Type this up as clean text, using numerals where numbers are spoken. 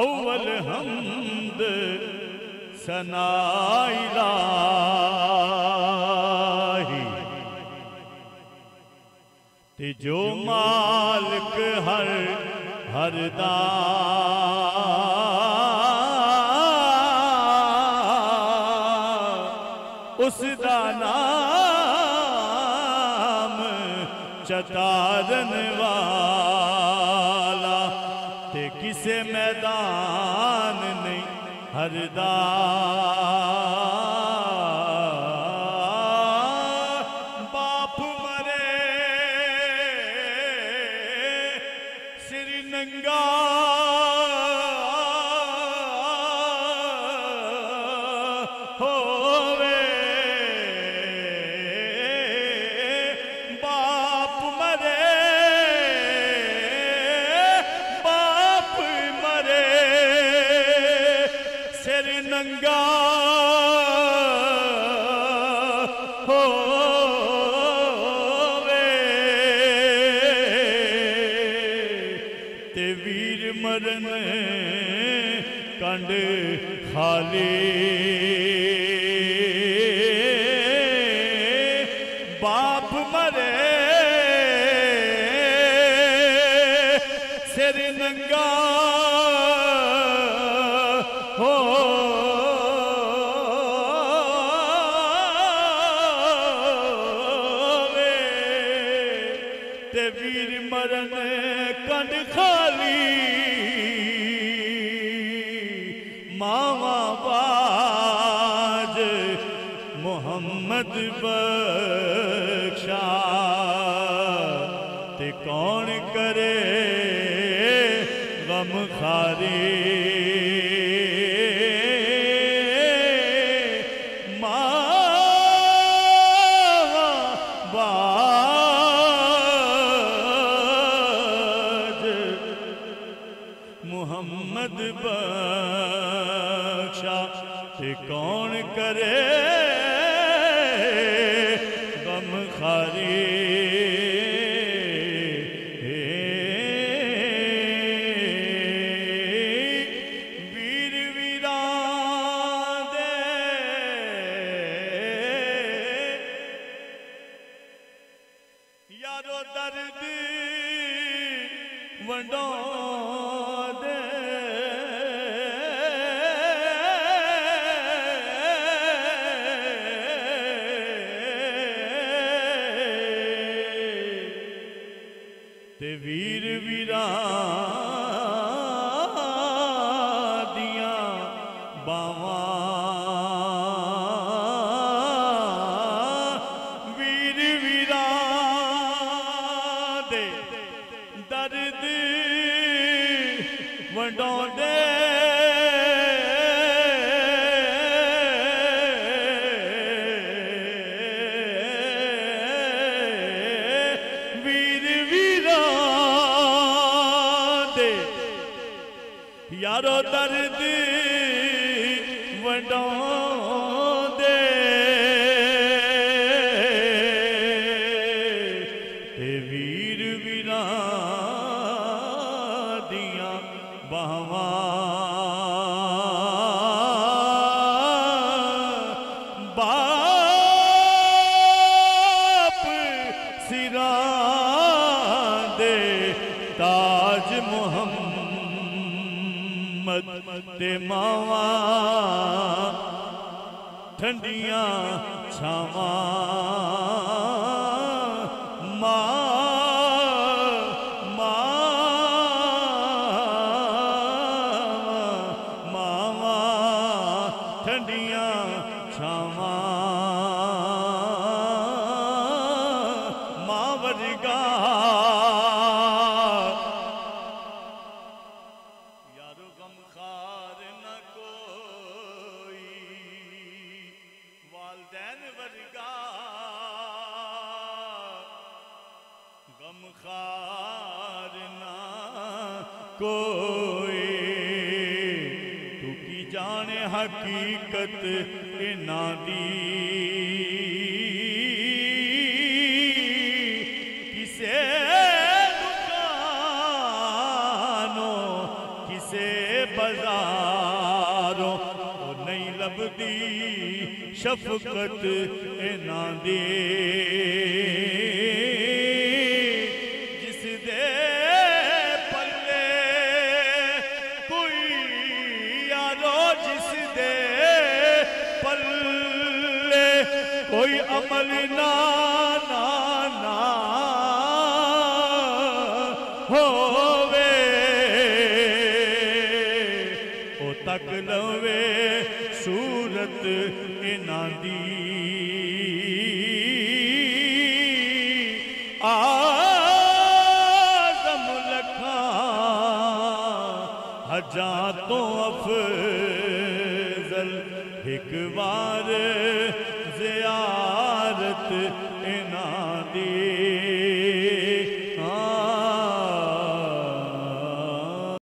अव्वल हमद सनाइलाही ते जो मालिक हर दा उसदा नाम चतारन वाला ते किसे मैदान नहीं हरदा बाप मरे सिर नंगा होवे बाप मरे सिर नंगा होवे ते वीर मरन कंड खाली बाप मरे सिर नंगा ते वीर मरन कंड खाली मावा बाज मोहम्मद बख्शा ते कौन करे गम खारी मोहम्मद बख्शा ते कौन करे गम खारी वीर वीरां दे यारो दर्द वंडो ते वीर वीरां दियां बावां वीर वीरां दे दर्द वंडोंदे यारो दर्द वंडोंदे ते वीर वीरां दियां बावां बाप सिरां दे ताज मोहम्मद ते मावा ठंडियां छावां मावा ठंडियां छावां मां वर्गा कोई तू की जाने हकीकत इना दी किसे दुकानों किसे बाजारों नहीं लभदी शफकत इना दी जिस दे पल्ले कोई यारो जिस दे पल्ले कोई अमल ना ना ना होवे ओ तक लवे सूरत इना दी आज़म लखा हजा तो अफजल एक बार ज़ियारत इना दी